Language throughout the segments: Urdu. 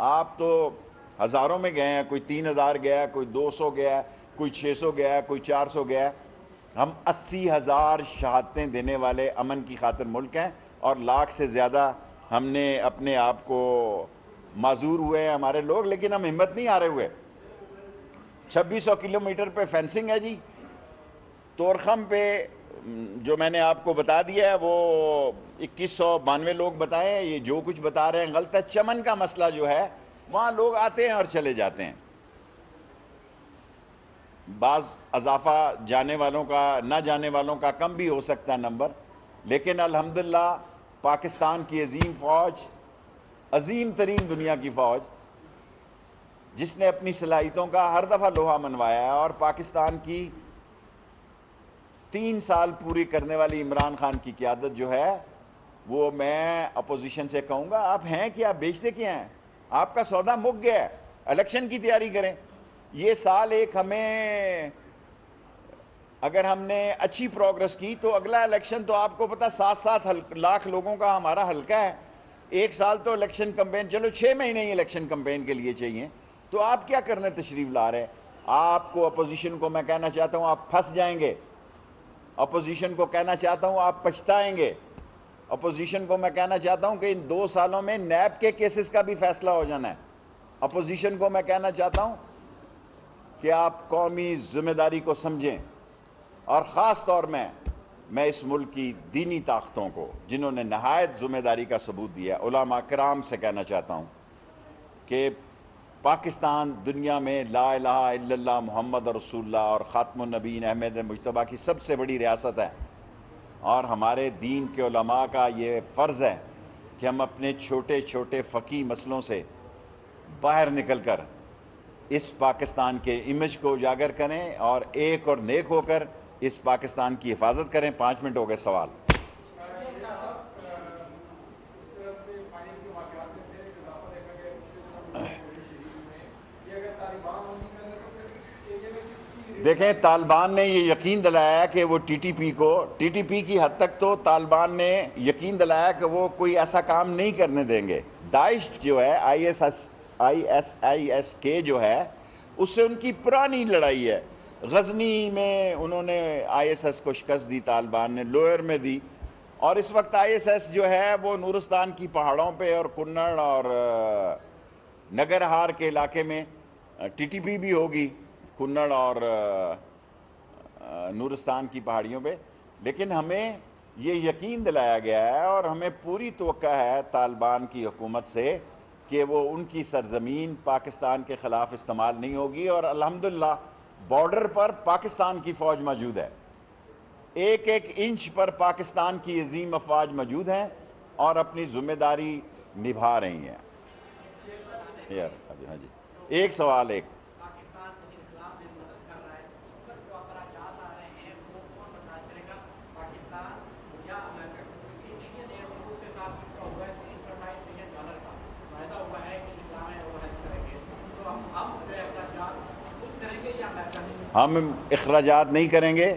آپ تو ہزاروں میں گئے ہیں, کوئی 3,000 گیا ہے, کوئی 200 گیا ہے, کوئی 600 گیا ہے, کوئی 400 گیا ہے. ہم 80,000 شہادتیں دینے والے امن کی خاطر ملک ہیں, اور لاکھ سے زیادہ ہم نے اپنے آپ کو معذور ہوئے ہیں ہمارے لوگ, لیکن ہم ہمت نہیں ہارے ہوئے. 2600 کلومیٹر پہ فینسنگ ہے جی. تورخم پہ جو میں نے آپ کو بتا دیا ہے وہ 2192 لوگ بتائے ہیں, یہ جو کچھ بتا رہے ہیں غلط ہے. چمن کا مسئلہ جو ہے وہاں لوگ آتے ہیں اور چلے جاتے ہیں, بعض اضافہ جانے والوں کا نہ جانے والوں کا کم بھی ہو سکتا ہے نمبر, لیکن الحمدللہ پاکستان کی عظیم فوج, عظیم ترین دنیا کی فوج, جس نے اپنی صلاحیتوں کا ہر دفعہ لوہا منوایا ہے, اور پاکستان کی 3 سال پوری کرنے والی عمران خان کی قیادت جو ہے وہ میں اپوزیشن سے کہوں گا, آپ ہیں کیا, بیچتے کیا ہیں, آپ کا سودا مک گیا ہے, الیکشن کی تیاری کریں. یہ سال ایک ہمیں, اگر ہم نے اچھی پروگرس کی تو اگلا الیکشن تو آپ کو پتا 7 لاکھ لوگوں کا ہمارا حلقہ ہے. ایک سال تو الیکشن کمپین, چلو 6 مہینے ہی الیکشن کمپین کے لیے چاہیے, تو آپ کیا کرنے تشریف لا رہے ہیں. آپ کو اپوزیشن کو میں کہنا چاہتا ہوں آپ پھنس جائیں گے, اپوزیشن کو کہنا چاہتا ہوں آپ پچھتائیں گے, اپوزیشن کو میں کہنا چاہتا ہوں کہ ان 2 سالوں میں نیب کے کیسز کا بھی فیصلہ ہو جانا ہے. اپوزیشن کو میں کہنا چاہتا ہوں کہ آپ قومی ذمہ داری کو سمجھیں, اور خاص طور میں اس ملک کی دینی طاقتوں کو جنہوں نے نہایت ذمہ داری کا ثبوت دیا, علماء کرام سے کہنا چاہتا ہوں کہ پاکستان دنیا میں لا الہ الا اللہ محمد رسول اللہ اور خاتم النبیین احمد مجتبیٰ کی سب سے بڑی ریاست ہے, اور ہمارے دین کے علماء کا یہ فرض ہے کہ ہم اپنے چھوٹے چھوٹے فقہی مسئلوں سے باہر نکل کر اس پاکستان کے امیج کو اجاگر کریں, اور ایک اور نیک ہو کر اس پاکستان کی حفاظت کریں. 5 منٹ ہو گئے. سوال. دیکھیں, طالبان نے یہ یقین دلایا کہ وہ ٹی ٹی پی کی حد تک تو طالبان نے یقین دلایا کہ وہ کوئی ایسا کام نہیں کرنے دیں گے. داعش جو ہے ISIS کے جو ہے اس سے ان کی پرانی لڑائی ہے. غزنی میں انہوں نے ISIS کو شکست دی, طالبان نے لوئر میں دی, اور اس وقت ISIS جو ہے وہ نورستان کی پہاڑوں پہ اور کنڑ اور نگرہار کے علاقے میں TTP بھی ہوگی کنڑ اور نورستان کی پہاڑیوں پہ. لیکن ہمیں یہ یقین دلایا گیا ہے اور ہمیں پوری توقع ہے طالبان کی حکومت سے کہ وہ ان کی سرزمین پاکستان کے خلاف استعمال نہیں ہوگی, اور الحمدللہ بارڈر پر پاکستان کی فوج موجود ہے, ایک ایک انچ پر پاکستان کی عظیم افواج موجود ہیں اور اپنی ذمہ داری نبھا رہی ہیں. ہاں جی, ایک سوال. ایک ہم اخراجات نہیں کریں گے,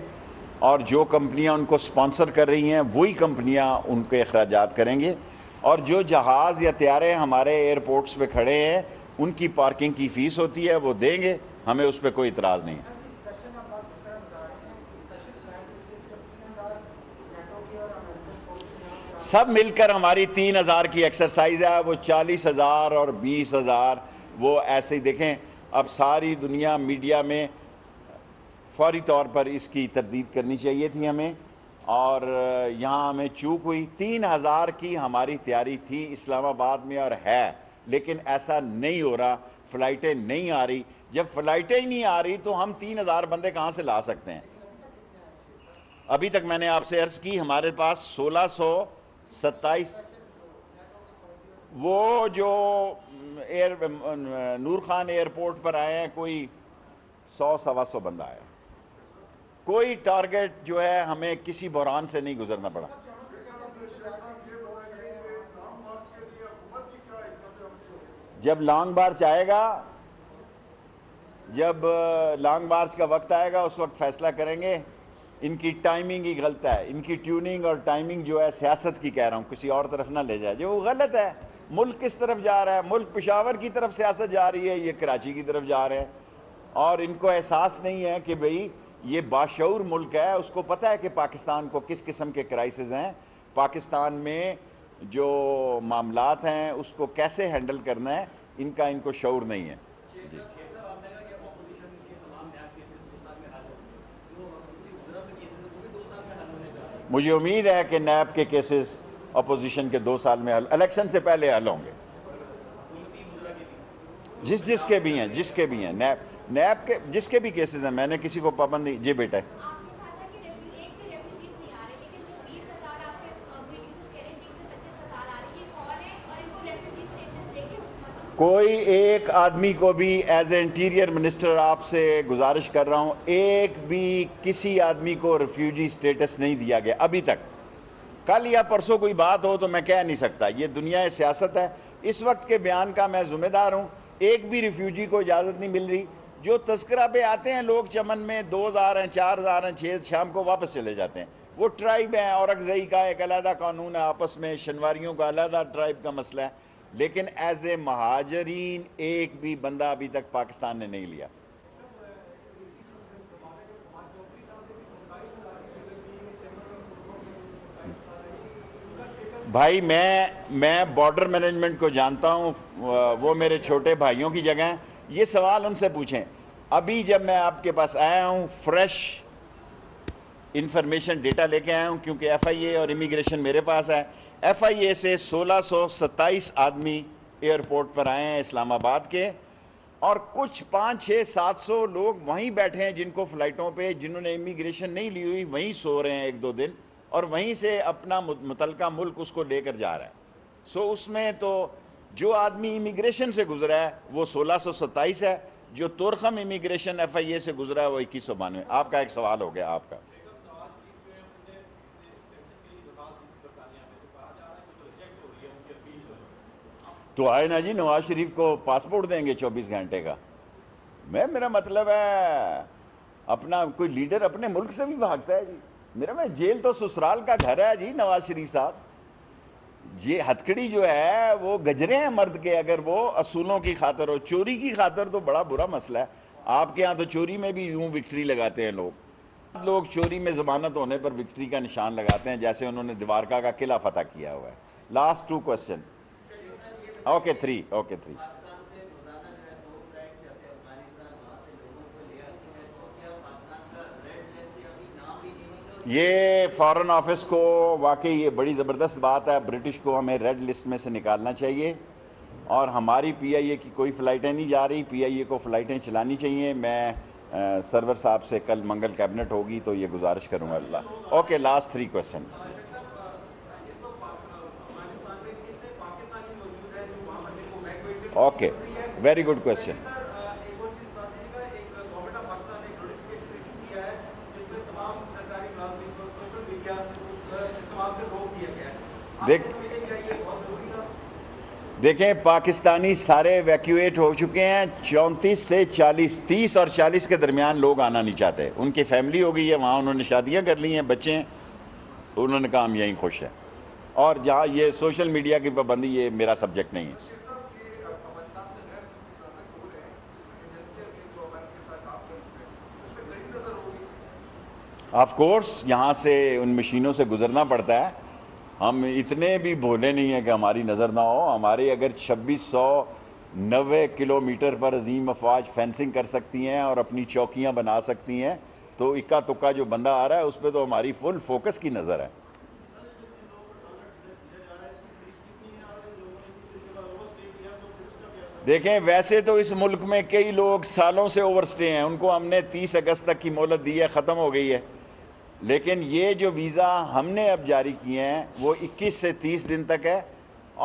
اور جو کمپنیاں ان کو سپانسر کر رہی ہیں وہی کمپنیاں ان کے اخراجات کریں گے, اور جو جہاز یا طیارے ہمارے ایئرپورٹس پہ کھڑے ہیں ان کی پارکنگ کی فیس ہوتی ہے وہ دیں گے, ہمیں اس پہ کوئی اعتراض نہیں. سب مل کر ہماری 3,000 کی ایکسرسائز ہے, وہ 40,000 اور 20,000 وہ ایسے ہی. دیکھیں اب ساری دنیا میڈیا میں فوری طور پر اس کی تردید کرنی چاہیے تھی ہمیں, اور یہاں ہمیں چوک ہوئی. 3,000 کی ہماری تیاری تھی اسلام آباد میں اور ہے, لیکن ایسا نہیں ہو رہا, فلائٹیں نہیں آ رہی. جب فلائٹیں ہی نہیں آ رہی تو ہم 3,000 بندے کہاں سے لا سکتے ہیں. ابھی تک میں نے آپ سے عرض کی ہمارے پاس 1627 وہ جو نور خان ایئرپورٹ پر آئے ہیں کوئی 100-125 بندہ آیا. کوئی ٹارگٹ جو ہے ہمیں کسی بحران سے نہیں گزرنا پڑا. جب لانگ مارچ آئے گا, جب لانگ مارچ کا وقت آئے گا اس وقت فیصلہ کریں گے. ان کی ٹائمنگ ہی غلط ہے, ان کی ٹیوننگ اور ٹائمنگ جو ہے سیاست کی کہہ رہا ہوں, کسی اور طرف نہ لے جائے, جو وہ غلط ہے. ملک کس طرف جا رہا ہے؟ ملک پشاور کی طرف سیاست جا رہی ہے، یہ کراچی کی طرف جا رہے ہیں، اور ان کو احساس نہیں ہے کہ بھئی یہ باشعور ملک ہے، اس کو پتہ ہے کہ پاکستان کو کس قسم کے کرائسز ہیں، پاکستان میں جو معاملات ہیں اس کو کیسے ہینڈل کرنا ہے، ان کو شعور نہیں ہے۔ جی مجھے امید ہے کہ نیب کے کیسز اپوزیشن کے 2 سال میں الیکشن سے پہلے حل ہوں گے، جس کے بھی ہیں نیب کے جس کے بھی کیسز ہیں، میں نے کسی کو پابند نہیں۔ جی بیٹا، کوئی ایک آدمی کو بھی ایز اے انٹیریئر منسٹر آپ سے گزارش کر رہا ہوں، ایک بھی کسی آدمی کو ریفیوجی سٹیٹس نہیں دیا گیا ابھی تک۔ کل یا پرسوں کوئی بات ہو تو میں کہہ نہیں سکتا، یہ دنیا سیاست ہے، اس وقت کے بیان کا میں ذمہ دار ہوں۔ ایک بھی ریفیوجی کو اجازت نہیں مل رہی، جو تذکرہ پہ آتے ہیں لوگ چمن میں 2000 ہیں 4000 ہیں 6 شام کو واپس چلے جاتے ہیں، وہ ٹرائب ہیں، اورکزئی کا ایک علیحدہ قانون ہے، آپس میں شنواریوں کا علیحدہ ٹرائب کا مسئلہ ہے، لیکن ایز اے مہاجرین ایک بھی بندہ ابھی تک پاکستان نے نہیں لیا۔ بھائی میں بارڈر مینجمنٹ کو جانتا ہوں، وہ میرے چھوٹے بھائیوں کی جگہ ہیں، یہ سوال ان سے پوچھیں۔ ابھی جب میں آپ کے پاس آیا ہوں فریش انفارمیشن ڈیٹا لے کے آیا ہوں، کیونکہ ایف آئی اے اور امیگریشن میرے پاس ہے، ایف آئی اے سے 1627 آدمی ایئرپورٹ پر آئے ہیں اسلام آباد کے، اور کچھ 500-600-700 لوگ وہیں بیٹھے ہیں جن کو فلائٹوں پہ، جنہوں نے امیگریشن نہیں لی ہوئی وہیں سو رہے ہیں 1-2 دن، اور وہیں سے اپنا متعلقہ ملک اس کو لے کر جا رہا ہے۔ سو اس میں تو جو آدمی امیگریشن سے گزرا ہے وہ 1627 ہے، جو تورخم امیگریشن ایف آئی اے سے گزرا ہے وہ 2192۔ آپ کا ایک سوال ہو گیا آپ کا۔ تو آئے نا جی، نواز شریف کو پاسپورٹ دیں گے 24 گھنٹے کا۔ میرا مطلب ہے اپنا کوئی لیڈر اپنے ملک سے بھی بھاگتا ہے جی، میں جیل تو سسرال کا گھر ہے جی نواز شریف صاحب۔ یہ ہتھکڑی جو ہے وہ گجرے ہیں مرد کے، اگر وہ اصولوں کی خاطر ہو، چوری کی خاطر تو بڑا برا مسئلہ ہے۔ آپ کے ہاں تو چوری میں بھی یوں وکٹری لگاتے ہیں لوگ چوری میں ضمانت ہونے پر وکٹری کا نشان لگاتے ہیں، جیسے انہوں نے دوارکا کا قلعہ فتح کیا ہوا ہے۔ Last 2 question. اوکے 3 یہ فارن آفس کو واقعی یہ بڑی زبردست بات ہے، برٹش کو ہمیں ریڈ لسٹ میں سے نکالنا چاہیے، اور ہماری پی آئی اے کی کوئی فلائٹیں نہیں جا رہی، پی آئی اے کو فلائٹیں چلانی چاہیے۔ میں سرور صاحب سے کل منگل کیبنٹ ہوگی تو یہ گزارش کروں گا۔ Allah okay, last 3 question. Okay, very good question. دیکھیں پاکستانی سارے ایویکویٹ ہو چکے ہیں، 34 سے 40، 30 اور 40 کے درمیان لوگ آنا نہیں چاہتے، ان کی فیملی ہو گئی ہے وہاں، انہوں نے شادیاں کر لی ہیں، بچے ہیں، انہوں نے کہا ہم یہیں خوش ہیں۔ اور جہاں یہ سوشل میڈیا کی پابندی، یہ میرا سبجیکٹ نہیں ہے۔ آف کورس یہاں سے ان مشینوں سے گزرنا پڑتا ہے، ہم اتنے بھی بھولے نہیں ہیں کہ ہماری نظر نہ ہو۔ ہماری اگر 2690 کلومیٹر پر عظیم افواج فینسنگ کر سکتی ہیں اور اپنی چوکیاں بنا سکتی ہیں، تو اکا تکا جو بندہ آ رہا ہے اس پہ تو ہماری فل فوکس کی نظر ہے۔ دیکھیں ویسے تو اس ملک میں کئی لوگ سالوں سے اوور سٹے ہیں، ان کو ہم نے 30 اگست تک کی مہلت دی ہے، ختم ہو گئی ہے، لیکن یہ جو ویزا ہم نے اب جاری کیے ہیں وہ 21 سے 30 دن تک ہے،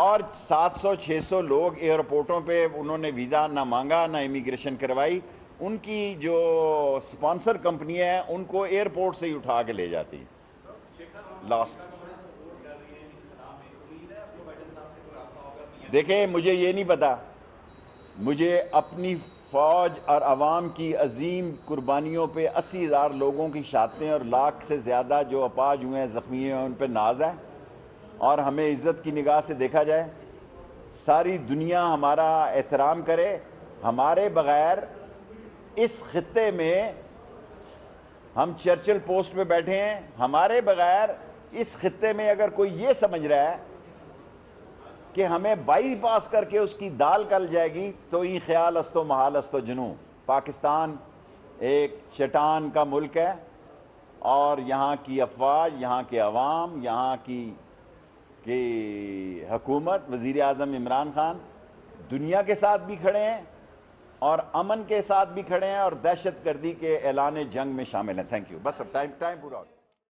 اور 700-600 لوگ ایئرپورٹوں پہ انہوں نے ویزا نہ مانگا نہ امیگریشن کروائی، ان کی جو سپانسر کمپنی ہیں ان کو ایئرپورٹ سے ہی اٹھا کے لے جاتی۔ لاسٹ دیکھیں مجھے یہ نہیں پتا، مجھے اپنی فوج اور عوام کی عظیم قربانیوں پہ 80,000 لوگوں کی شہادتیں اور لاکھ سے زیادہ جو اپاہج ہوئے ہیں زخمی ہیں ان پہ ناز ہے، اور ہمیں عزت کی نگاہ سے دیکھا جائے۔ ساری دنیا ہمارا احترام کرے. ہمارے بغیر اس خطے میں ہم چرچل پوسٹ پہ بیٹھے ہیں, ہمارے بغیر اس خطے میں اگر کوئی یہ سمجھ رہا ہے کہ ہمیں بائی پاس کر کے اس کی دال گل جائے گی تو یہ خیال استو محال استو جنوں. پاکستان ایک چٹان کا ملک ہے اور یہاں کی افواج, یہاں کے عوام, یہاں کی حکومت, وزیر اعظم عمران خان دنیا کے ساتھ بھی کھڑے ہیں اور امن کے ساتھ بھی کھڑے ہیں اور دہشت گردی کے اعلان جنگ میں شامل ہیں. Thank you. بس اب ٹائم پورا ہو گیا.